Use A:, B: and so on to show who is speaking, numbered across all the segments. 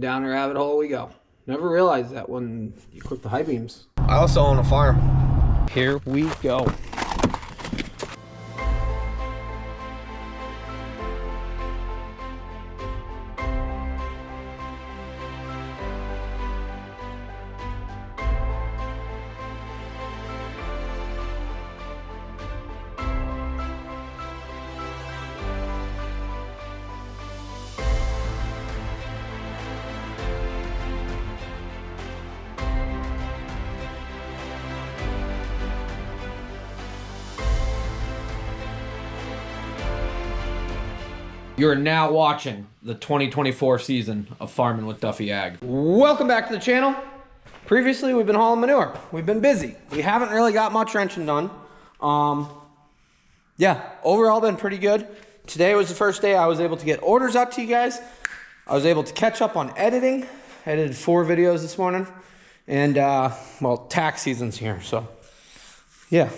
A: down a rabbit hole we go. Never realized that when you click the high beams. I also own a farm. Here we go. You're now watching the 2024 season of Farming with Duffy Ag. Welcome back to the channel. Previously, we've been hauling manure. We've been busy. We haven't really got much wrenching done. Yeah, overall been pretty good. Today was the first day I was able to get orders out to you guys. I was able to catch up on editing. I edited 4 videos this morning. And, well, tax season's here, so yeah.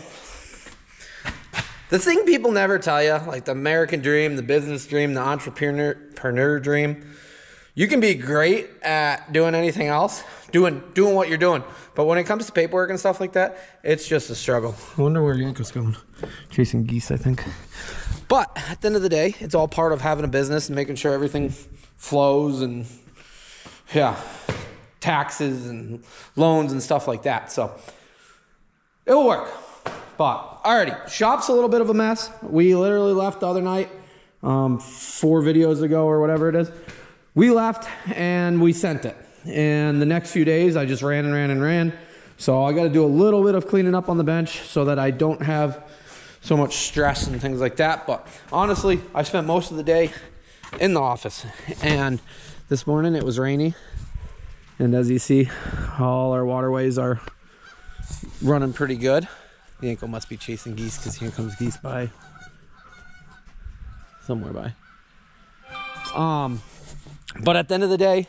A: The thing people never tell you, like the American dream, the business dream, the entrepreneur dream, you can be great at doing anything else, doing what you're doing. But when it comes to paperwork and stuff like that, it's just a struggle. I wonder where Yanko's going. Chasing geese, I think. But at the end of the day, it's all part of having a business and making sure everything flows and, yeah, taxes and loans and stuff like that. So it'll work. But alrighty, shop's a little bit of a mess. We literally left the other night, 4 videos ago or whatever it is. We left and we sent it. And the next few days, I just ran and ran and ran. So I got to do a little bit of cleaning up on the bench so that I don't have so much stress and things like that. But honestly, I spent most of the day in the office. And this morning it was rainy. And as you see, all our waterways are running pretty good. Yanko must be chasing geese because here comes geese by. Somewhere by. But at the end of the day,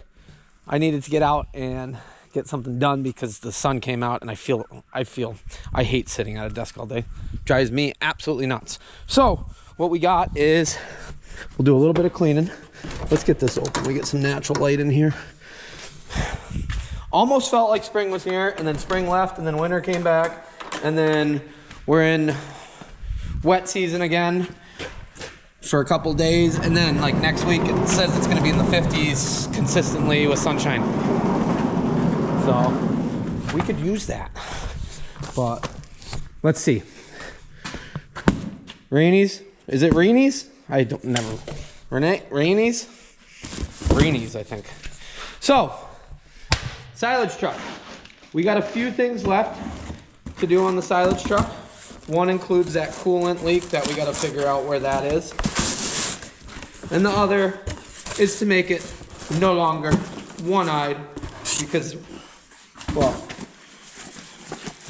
A: I needed to get out and get something done because the sun came out and I hate sitting at a desk all day. Drives me absolutely nuts. So what we got is, we'll do a little bit of cleaning. Let's get this open. We get some natural light in here. Almost felt like spring was here, and then spring left, and then winter came back. And then we're in wet season again for a couple days. And then like next week, it says it's gonna be in the 50s consistently with sunshine. So we could use that, but let's see. Rainies, is it Rainies? I don't, never, Rainies, I think. So, silage truck. We got a few things left to do on the silage truck. One includes that coolant leak that we got to figure out where that is. And the other is to make it no longer one-eyed because, well,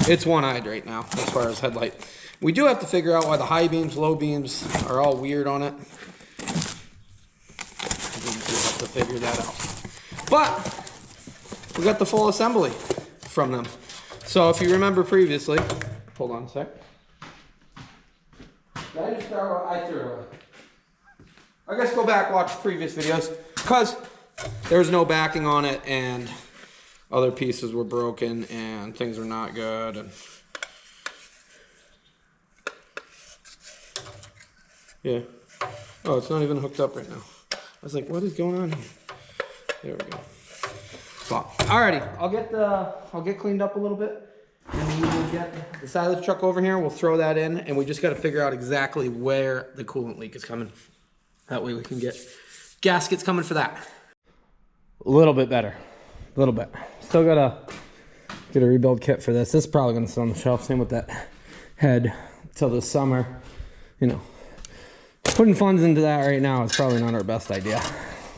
A: it's one-eyed right now as far as headlight. We do have to figure out why the high beams, low beams are all weird on it. We do have to figure that out. But we got the full assembly from them. So if you remember previously, hold on a sec. Did I just throw it? I threw it away. I guess go back, watch previous videos, because there was no backing on it and other pieces were broken and things are not good. And yeah. Oh, it's not even hooked up right now. I was like, what is going on here? There we go. Well, alrighty, I'll get cleaned up a little bit, and we will get the silage truck over here. We'll throw that in, and we just got to figure out exactly where the coolant leak is coming. That way we can get gaskets coming for that. A little bit better, a little bit. Still gotta get a rebuild kit for this. This is probably gonna sit on the shelf. Same with that head till the summer. You know, putting funds into that right now is probably not our best idea.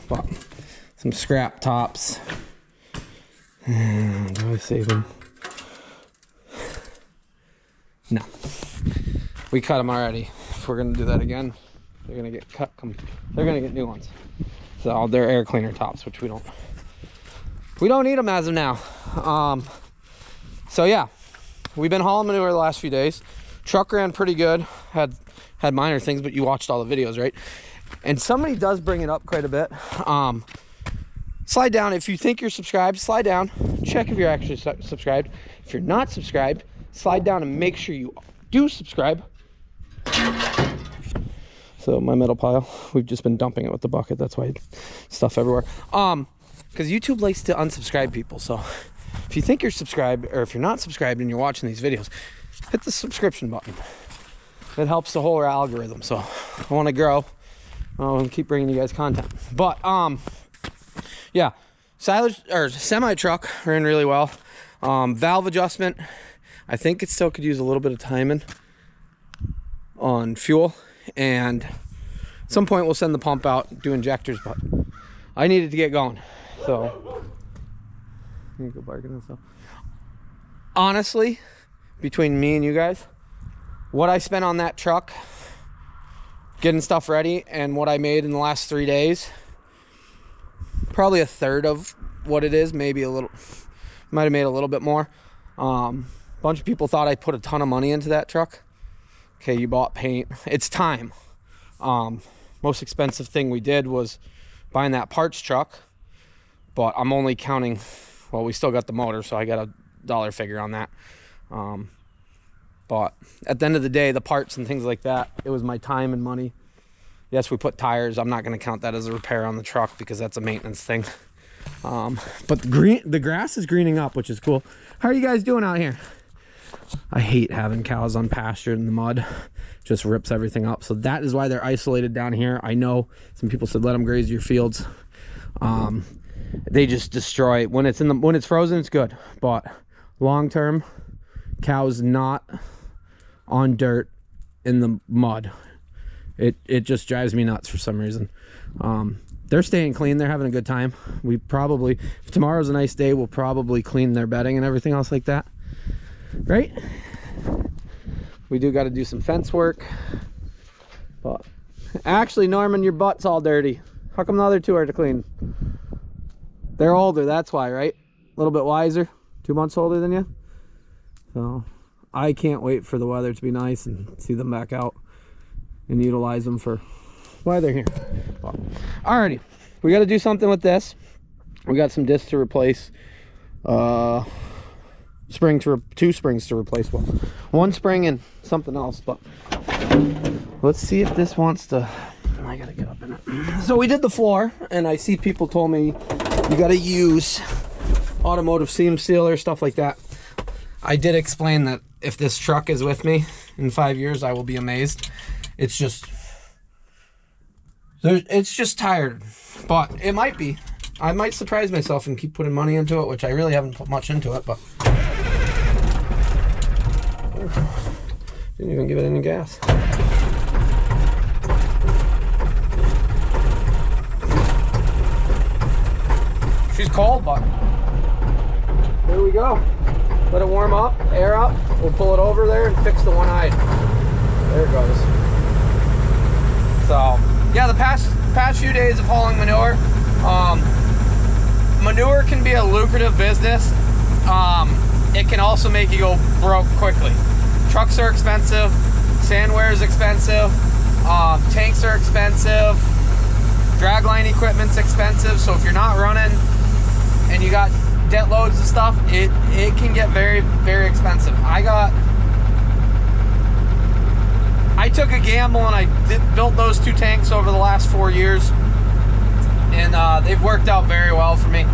A: But some scrap tops. And do I save them? No. We cut them already. If we're gonna do that again, they're gonna get cut. They're gonna get new ones. So they're air cleaner tops, which we don't need them as of now. So yeah, we've been hauling manure the last few days. Truck ran pretty good. Had minor things, but you watched all the videos, right? And somebody does bring it up quite a bit. Slide down. If you think you're subscribed, slide down. Check if you're actually subscribed. If you're not subscribed, slide down and make sure you do subscribe. So my metal pile, we've just been dumping it with the bucket. That's why stuff everywhere. Because YouTube likes to unsubscribe people. So if you think you're subscribed, or if you're not subscribed and you're watching these videos, hit the subscription button. It helps the whole algorithm. So I want to grow and keep bringing you guys content. But yeah, silage or semi truck ran really well. Valve adjustment, I think it still could use a little bit of timing on fuel, and at some point we'll send the pump out, do injectors, but I needed to get going. So you go barking and stuff. Honestly, between me and you guys, what I spent on that truck getting stuff ready and what I made in the last 3 days, probably a third of what it is, maybe a little, might have made a little bit more. Bunch of people thought I put a ton of money into that truck. Okay, you bought paint. It's time. Most expensive thing we did was buying that parts truck, but I'm only counting, well, we still got the motor, so I got a dollar figure on that. But at the end of the day, the parts and things like that, it was my time and money. Yes, we put tires. I'm not going to count that as a repair on the truck because that's a maintenance thing. But the grass is greening up, which is cool. How are you guys doing out here? I hate having cows unpastured in the mud. Just rips everything up. So that is why they're isolated down here. I know some people said let them graze your fields. They just destroy when it's frozen. It's good, but long term, cows not on dirt in the mud. It just drives me nuts for some reason. They're staying clean. They're having a good time. We probably, if tomorrow's a nice day, we'll probably clean their bedding and everything else like that. Right? We do got to do some fence work. But actually, Norman, your butt's all dirty. How come the other two are to clean? They're older, that's why, right? A little bit wiser. 2 months older than you. So I can't wait for the weather to be nice and see them back out and utilize them for why they're here. Well, alrighty, we got to do something with this. We got some discs to replace. Two springs to replace. Well, one spring and something else. But let's see if this wants to. I gotta get up in it. So we did the floor, and I see people told me you got to use automotive seam sealer, stuff like that. I did explain that if this truck is with me in 5 years, I will be amazed. It's just tired, but it might be. I might surprise myself and keep putting money into it, which I really haven't put much into it, but didn't even give it any gas. She's cold, but here we go. Let it warm up, air up. We'll pull it over there and fix the one eye. There it goes. So yeah, the past few days of hauling manure. Manure can be a lucrative business. It can also make you go broke quickly. Trucks are expensive, sandware is expensive, tanks are expensive, dragline equipment's expensive. So if you're not running and you got debt loads and stuff, it can get very, very expensive. I took a gamble and I built those 2 tanks over the last 4 years, and they've worked out very well for me.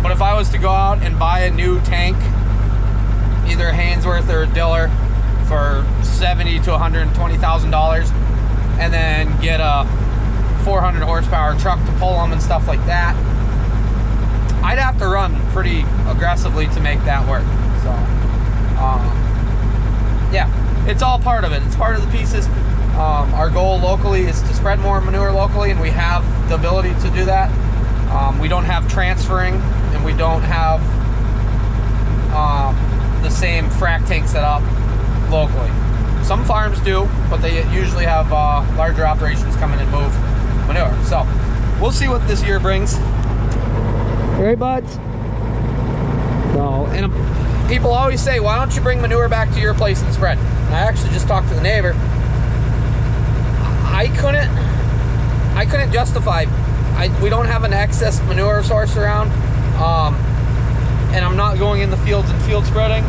A: But if I was to go out and buy a new tank, either a Hainsworth or a Diller, for $70,000 to $120,000, and then get a 400 horsepower truck to pull them and stuff like that, I'd have to run pretty aggressively to make that work. So, yeah, it's all part of it. It's part of the pieces. Our goal locally is to spread more manure locally, and we have the ability to do that. We don't have transferring, and we don't have the same frac tank set up locally. Some farms do, but they usually have larger operations come in and move manure. So we'll see what this year brings. Right, buds? So, and people always say, why don't you bring manure back to your place and spread? And I actually just talked to the neighbor. I couldn't justify we don't have an excess manure source around, and I'm not going in the fields and field spreading.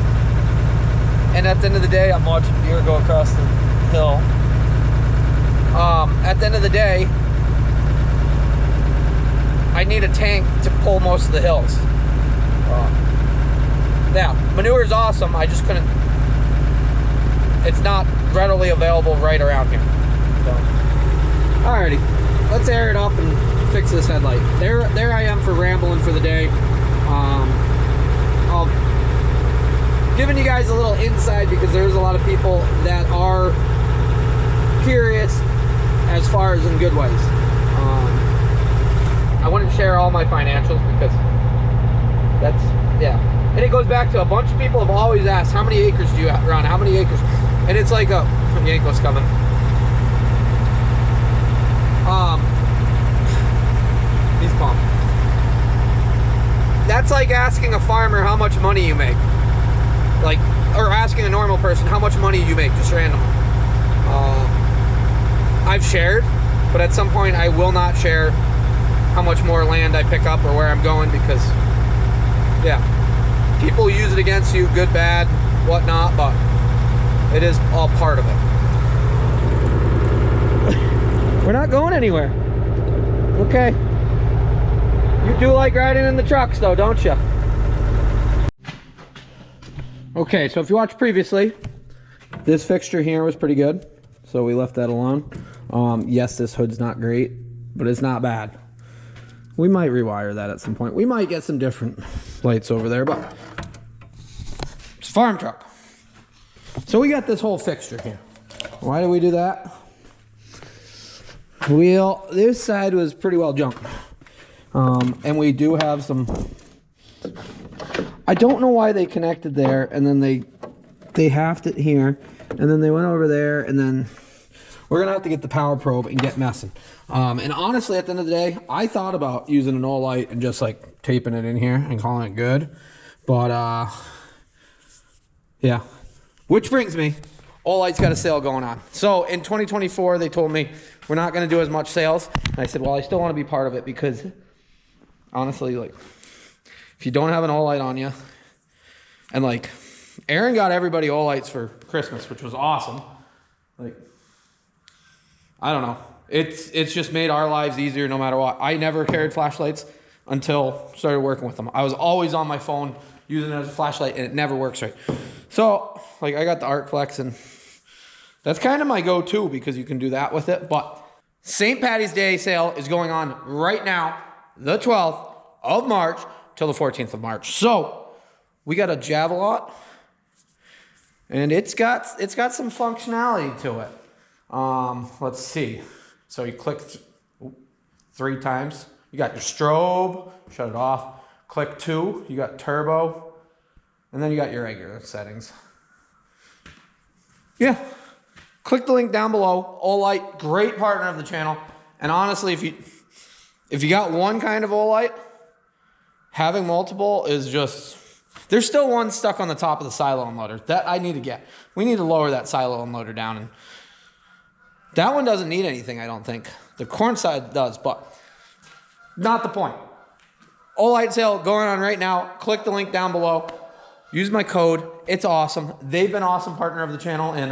A: And at the end of the day, I'm watching deer go across the hill. At the end of the day, I need a tank to pull most of the hills. Yeah, manure is awesome. I just couldn't. It's not readily available right around here. So, alrighty, let's air it up and fix this headlight. There I am for rambling for the day. I'll giving you guys a little insight because there's a lot of people that are curious as far as in good ways. I wouldn't share all my financials because that's, yeah. And it goes back to a bunch of people have always asked, how many acres do you have, Ron? How many acres? And it's like a, Yanko's coming. He's pumped. That's like asking a farmer how much money you make. Like, or asking a normal person how much money you make, just randomly. I've shared, but at some point I will not share how much more land I pick up or where I'm going because, yeah, people use it against you, good, bad, whatnot, but it is all part of it. We're not going anywhere. Okay. You do like riding in the trucks though, don't you? Okay, so if you watched previously, this fixture here was pretty good, so we left that alone. Yes, this hood's not great, but it's not bad. We might rewire that at some point. We might get some different lights over there, but it's a farm truck. So we got this whole fixture here. Why did we do that? Well, this side was pretty well junked. And we do have some, I don't know why they connected there and then they halved it here and then they went over there and then we're gonna have to get the power probe and get messing. And honestly, at the end of the day, I thought about using an Olight and just like taping it in here and calling it good. But yeah. Which brings me, Olight's got a sale going on. So in 2024, they told me we're not gonna do as much sales. And I said, well, I still wanna be part of it because honestly, like, if you don't have an Olight on you, and like, Aaron got everybody Olights for Christmas, which was awesome. Like, I don't know. It's just made our lives easier no matter what. I never carried flashlights until started working with them. I was always on my phone using it as a flashlight and it never works right. So, like, I got the Arc Flex and that's kind of my go-to because you can do that with it. But St. Patty's Day sale is going on right now, the 12th of March till the 14th of March. So, we got a Javelot and it's got some functionality to it. Let's see. So you click 3 times. You got your strobe, shut it off. Click 2, you got turbo, and then you got your regular settings. Yeah. Click the link down below. Olight, great partner of the channel. And honestly, if you got one kind of Olight, having multiple is just, there's still one stuck on the top of the silo unloader that I need to get. We need to lower that silo unloader down, and that one doesn't need anything, I don't think. The corn side does, but not the point. Olight sale going on right now. Click the link down below. Use my code. It's awesome. They've been an awesome partner of the channel, and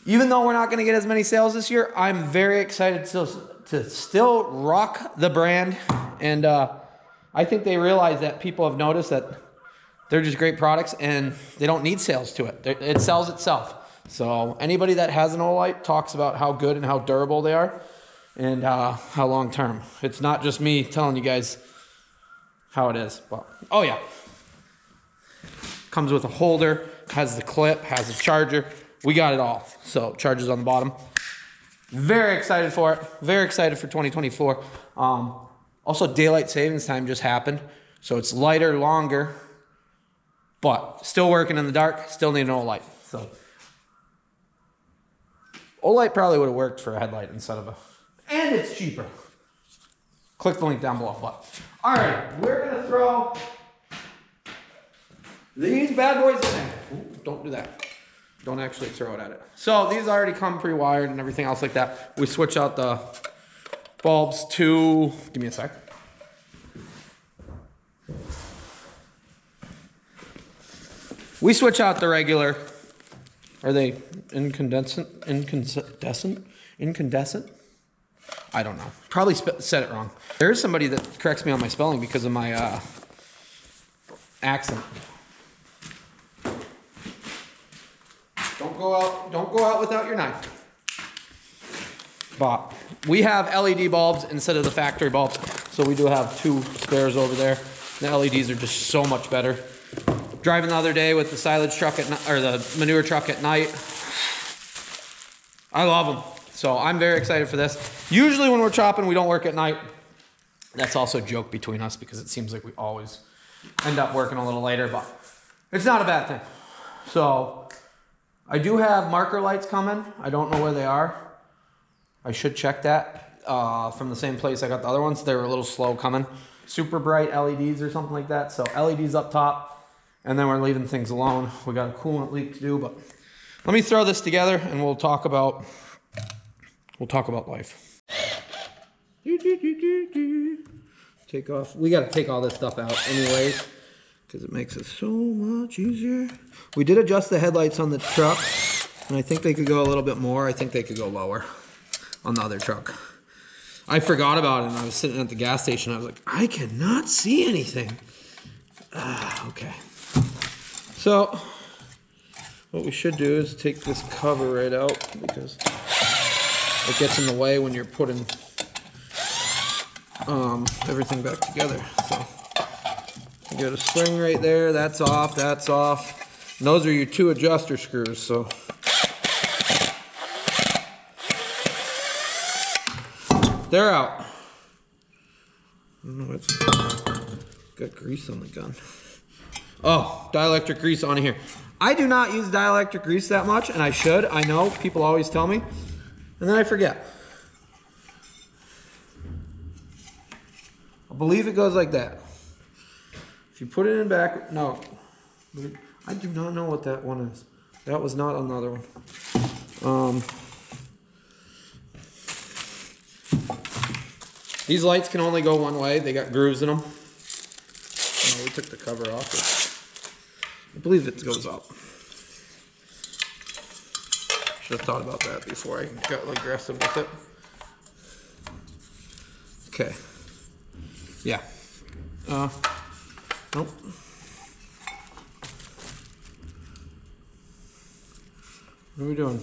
A: even though we're not going to get as many sales this year, I'm very excited to still rock the brand, and I think they realize that people have noticed that they're just great products and they don't need sales to it. It sells itself. So anybody that has an Olight talks about how good and how durable they are and how long term. It's not just me telling you guys how it is. But, oh yeah. Comes with a holder, has the clip, has a charger. We got it all. So chargers on the bottom. Very excited for it. Very excited for 2024. Also, daylight savings time just happened. So it's lighter, longer, but still working in the dark. Still need an Olight. So Olight probably would have worked for a headlight instead of a, and it's cheaper. Click the link down below. But all right, we're gonna throw these bad boys in there. Ooh, don't do that. Don't actually throw it at it. So these already come pre-wired and everything else like that. We switch out the bulbs to, give me a sec. We switch out the regular, are they incandescent? I don't know. Probably said it wrong. There's somebody that corrects me on my spelling because of my accent. Don't go out without your knife. But we have LED bulbs instead of the factory bulbs, so we do have 2 spares over there. The LEDs are just so much better. Driving the other day with the silage truck at night, or the manure truck at night. I love them. So I'm very excited for this. Usually when we're chopping, we don't work at night. That's also a joke between us because it seems like we always end up working a little later, but it's not a bad thing. So I do have marker lights coming. I don't know where they are. I should check that from the same place I got the other ones. They were a little slow coming. Super bright LEDs or something like that. So LEDs up top. And then we're leaving things alone. We got a coolant leak to do, but let me throw this together and we'll talk about life. Take off. We got to take all this stuff out anyways because it makes it so much easier. We did adjust the headlights on the truck, and I think they could go a little bit more. I think they could go lower on the other truck. I forgot about it, and I was sitting at the gas station. I was like, I cannot see anything. Okay. So what we should do is take this cover right out because it gets in the way when you're putting everything back together. So you got a spring right there. That's off. That's off. And those are your 2 adjuster screws. So they're out. I don't know what's got grease on the gun. Oh, dielectric grease on here. I do not use dielectric grease that much, and I should. I know, people always tell me, and then I forget. I believe it goes like that. If you put it in back, no. I do not know what that one is. That was not another one. These lights can only go one way. They got grooves in them. Oh, we took the cover off. I believe it goes up. Should have thought about that before I got aggressive with it. Okay. Yeah. Nope. What are we doing?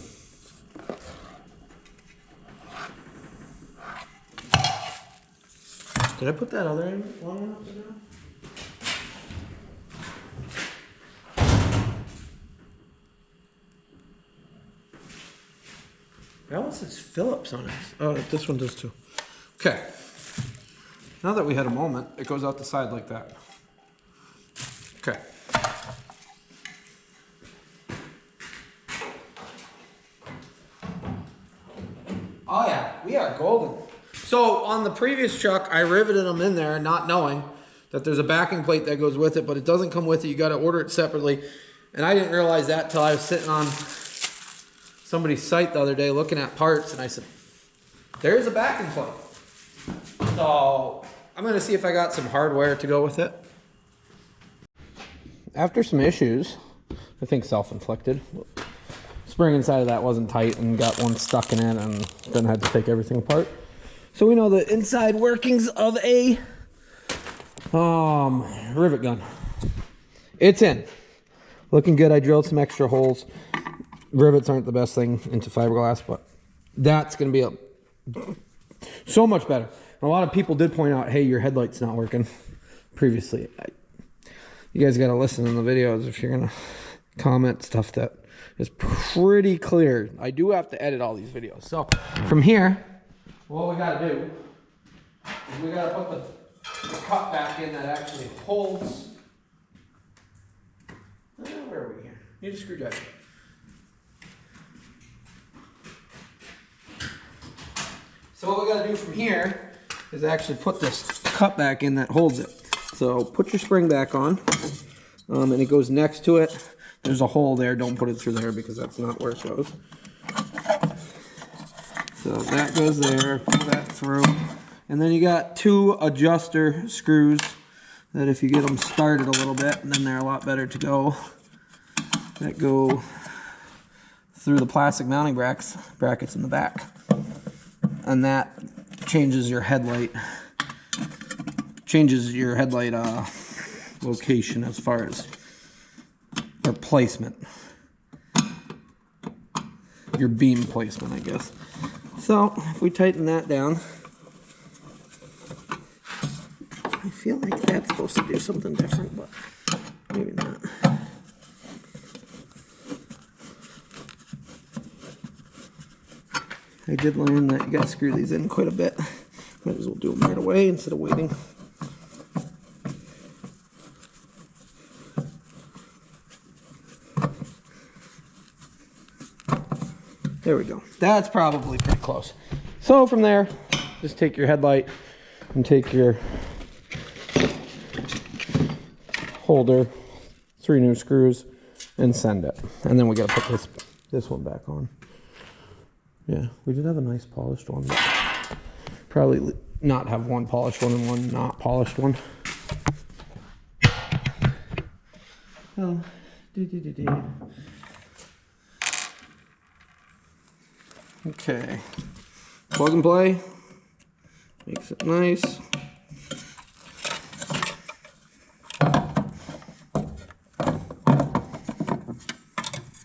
A: Did I put that other one up there? That one says Phillips on it. Oh, this one does too. Okay. Now that we had a moment, it goes out the side like that. Okay. Oh yeah, we are golden. So on the previous truck, I riveted them in there not knowing that there's a backing plate that goes with it, but it doesn't come with it. You got to order it separately. And I didn't realize that till I was sitting on somebody's site the other day looking at parts, and I said, there's a backing plate. So I'm going to see if I got some hardware to go with it. After some issues, I think self-inflicted, spring inside of that wasn't tight and got one stuck in it, and then had to take everything apart. So we know the inside workings of a rivet gun. It's in. Looking good. I drilled some extra holes. Rivets aren't the best thing into fiberglass, but that's going to be so much better. And a lot of people did point out, hey, your headlight's not working previously. You guys got to listen in the videos if you're going to comment stuff that is pretty clear. I do have to edit all these videos. So from here, what we got to do is we got to put the cut back in that actually holds. Where are we here? Need a screwdriver. So what we got to do from here is actually put this cut back in that holds it. So put your spring back on, and it goes next to it. There's a hole there. Don't put it through there because that's not where it goes. So that goes there, pull that through. And then you got 2 adjuster screws that if you get them started a little bit, then they're a lot better to go. That go through the plastic mounting brackets in the back. And that changes your headlight. Location as far as or placement. Your beam placement, I guess. So if we tighten that down, I feel like that's supposed to do something different, but maybe not. I did learn that you gotta screw these in quite a bit. Might as well do them right away instead of waiting. There we go. That's probably pretty close. So from there, just take your headlight and take your holder, 3 new screws, and send it. And then we gotta put this one back on. Yeah, we did have a nice polished one. Probably not have one polished one and one not polished one. Oh, Okay, plug and play, makes it nice.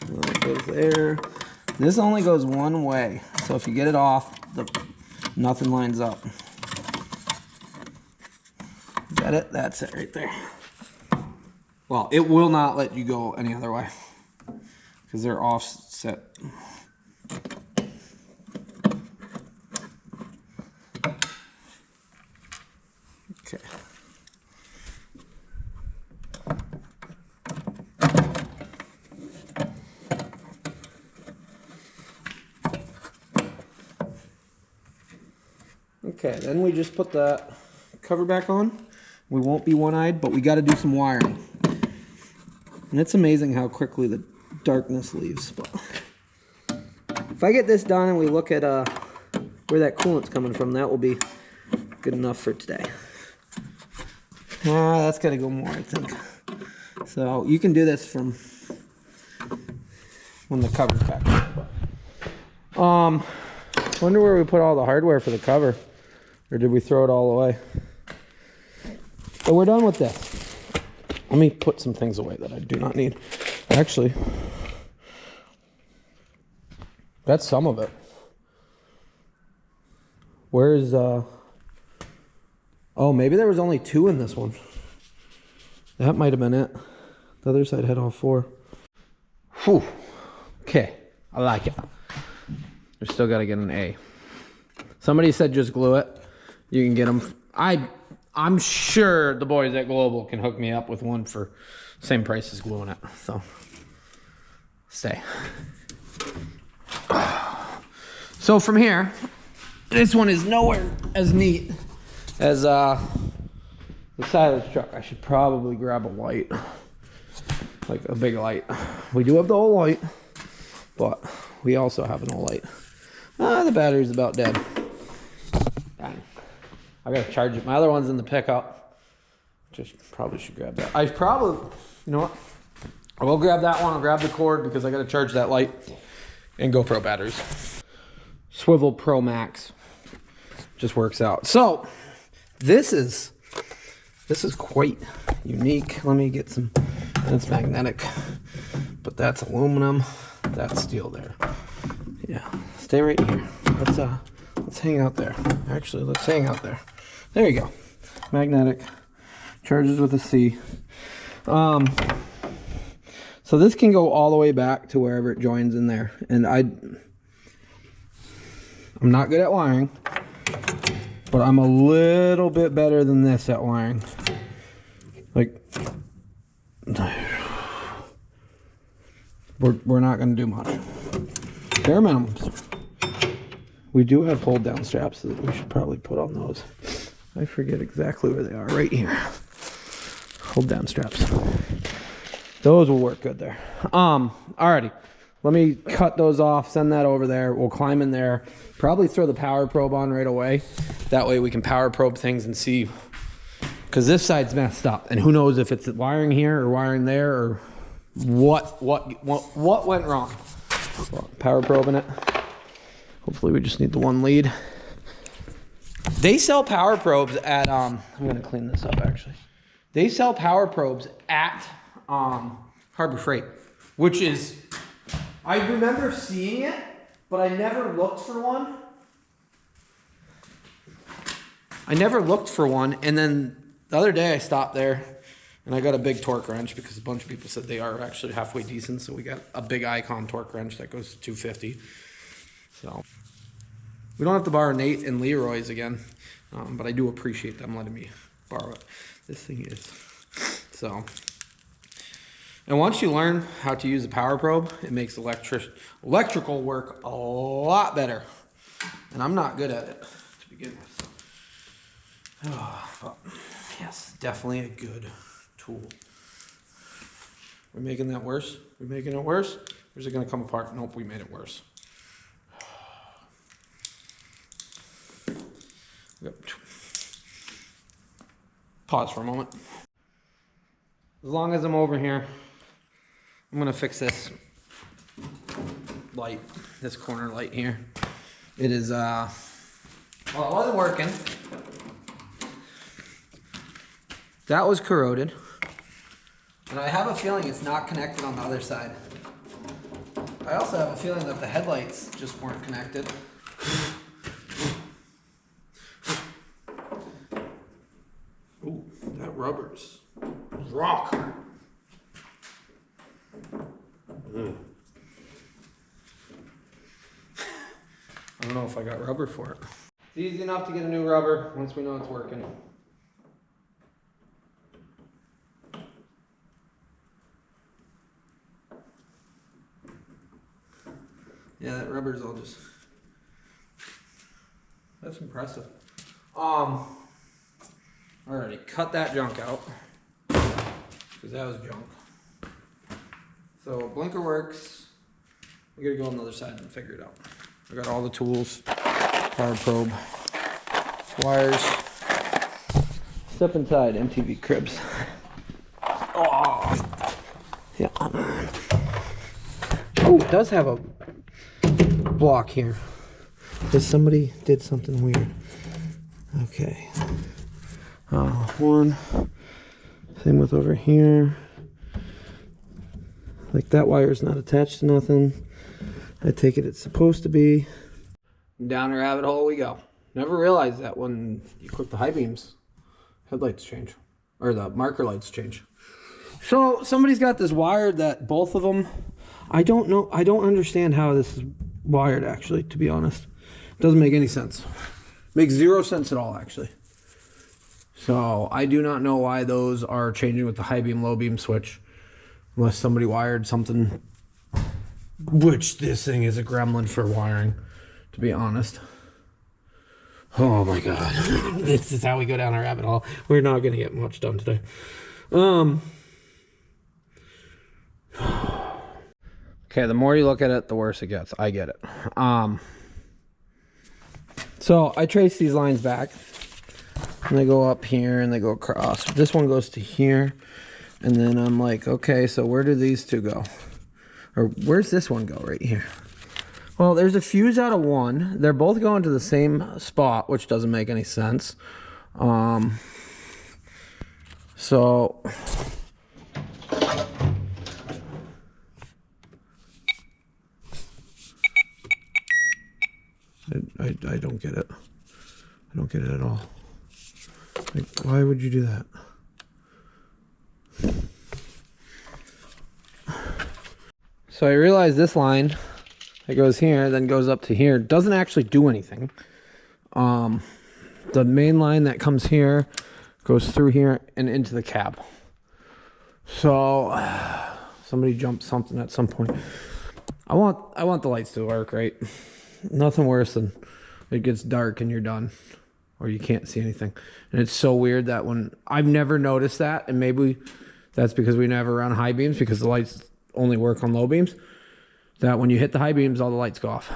A: That goes there. This only goes one way, so if you get it off, nothing lines up. Got it? That's it right there. Well, it will not let you go any other way because they're offset. Okay. Okay, then we just put the cover back on. We won't be one-eyed, but we got to do some wiring. And it's amazing how quickly the darkness leaves. But if I get this done and we look at where that coolant's coming from, that will be good enough for today. That's got to go more, I think. So you can do this from when the cover's back. Wonder where we put all the hardware for the cover. Or did we throw it all away? But we're done with this. Let me put some things away that I do not need. Actually, that's some of it. Where's, oh, maybe there was only 2 in this one. That might have been it. The other side had all 4. Whew. Okay, I like it. We still got to get an A. Somebody said just glue it. You can get them. I'm sure the boys at Global can hook me up with one for same price as gluing it. So stay. So from here, this one is nowhere as neat as the silage truck. I should probably grab a light, like a big light. We do have the old light, but we also have an old light. The battery's about dead. Dang. I gotta charge it. My other one's in the pickup. Just probably should grab that. I probably, you know what? I will grab that one. I'll grab the cord because I gotta charge that light and GoPro batteries. Swivel Pro Max. Just works out. So this is quite unique. Let me get some. That's magnetic, but that's aluminum. That's steel there. Yeah. Stay right here. Let's hang out there. Actually, let's hang out there. There you go. Magnetic. Charges with a C. So this can go all the way back to wherever it joins in there. And I'm not good at wiring, but I'm a little bit better than this at wiring. Like, we're not going to do much. Bare minimums. We do have hold down straps that we should probably put on those. I forget exactly where they are. Right here. Hold down straps. Those will work good there. Alrighty. Let me cut those off, send that over there. We'll climb in there. Probably throw the power probe on right away. That way we can power probe things and see, because this side's messed up. And who knows if it's wiring here or wiring there or what went wrong. Power probing it. Hopefully we just need the one lead. They sell power probes at, I'm gonna clean this up actually. They sell power probes at Harbor Freight, which is, I remember seeing it, but I never looked for one. And then the other day I stopped there and I got a big torque wrench because a bunch of people said they are actually halfway decent. So we got a big Icon torque wrench that goes to 250. So we don't have to borrow Nate and Leroy's again, but I do appreciate them letting me borrow it. This thing is, so. And once you learn how to use a power probe, it makes electrical work a lot better. And I'm not good at it to begin with. Oh, but yes, definitely a good tool. We're making that worse? We're making it worse? Or is it going to come apart? Nope, we made it worse. Pause for a moment. As long as I'm over here, I'm gonna fix this light, this corner light here. It is, well, it wasn't working. That was corroded. And I have a feeling it's not connected on the other side. I also have a feeling that the headlights just weren't connected. Ooh, that rubber's rock. I don't know if I got rubber for it. It's easy enough to get a new rubber once we know it's working. Yeah, that rubber's all just... That's impressive. I already cut that junk out because that was junk. So blinker works. We gotta go on the other side and figure it out. I got all the tools, power probe, wires. Step inside, MTV Cribs. Oh, yeah. Oh, it does have a block here. Somebody did something weird. Okay. One. Same with over here. Like that wire's not attached to nothing. I take it it's supposed to be. Down a rabbit hole we go. Never realized that when you click the high beams, headlights change. Or the marker lights change. So somebody's got this wired that both of them, I don't know, I don't understand how this is wired actually, to be honest. It doesn't make any sense. Makes zero sense at all actually. So I do not know why those are changing with the high beam, low beam switch. Unless somebody wired something, which this thing is a gremlin for wiring, to be honest. Oh my God. This is how we go down a rabbit hole. We're not going to get much done today. Okay, the more you look at it, the worse it gets. I get it. So I trace these lines back. And they go up here and they go across. This one goes to here. And then I'm like, okay, so where do these two go? Or where's this one go? Right here. Well, there's a fuse out of one. They're both going to the same spot, which doesn't make any sense. So I don't get it. I don't get it at all. Like, why would you do that? So I realize this line that goes here, then goes up to here, doesn't actually do anything. The main line that comes here goes through here and into the cab. So somebody jumped something at some point. I want the lights to work, right? Nothing worse than it gets dark and you're done, or you can't see anything. And it's so weird that when I've never noticed that, and maybe that's because we never run high beams because the lights only work on low beams. that when you hit the high beams, all the lights go off.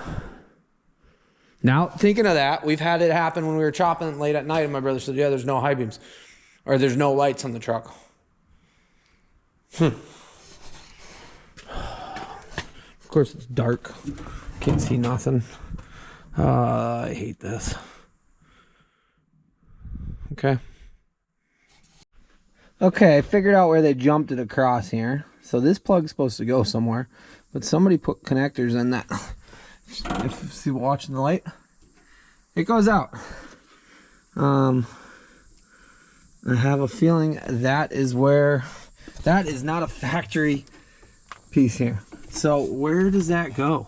A: Now, thinking of that, we've had it happen when we were chopping late at night, and my brother said, yeah, there's no high beams. Or there's no lights on the truck. Of course, it's dark. Can't see nothing. I hate this. Okay. Okay, I figured out where they jumped it across here. So this plug's supposed to go somewhere, but somebody put connectors in that. If you're watching the light, it goes out. I have a feeling that is where, that is not a factory piece here. So where does that go?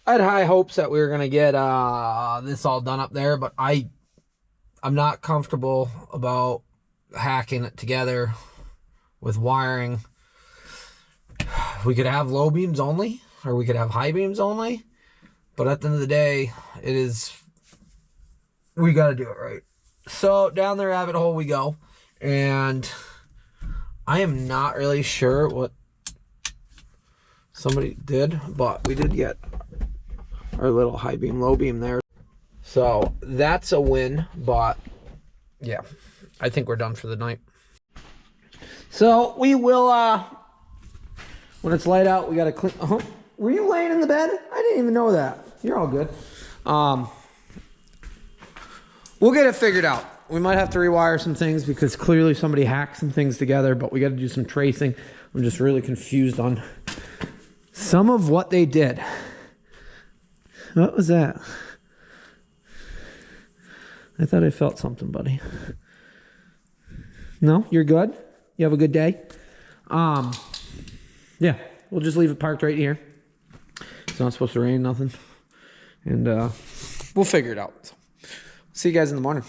A: I had high hopes that we were gonna get this all done up there, but I'm not comfortable about hacking it together with wiring. We could have low beams only, or we could have high beams only, but at the end of the day, we got to do it right. So down the rabbit hole we go, and I am not really sure what somebody did, but we did get our little high beam, low beam there. So that's a win, but yeah, I think we're done for the night. So we will, when it's light out, we got to clean. Were you laying in the bed? I didn't even know that. You're all good. We'll get it figured out. We might have to rewire some things because clearly somebody hacked some things together, but we got to do some tracing. I'm just really confused on some of what they did. What was that? I thought I felt something, buddy. No, you're good? You have a good day? Yeah, we'll just leave it parked right here. It's not supposed to rain, nothing. And we'll figure it out. See you guys in the morning.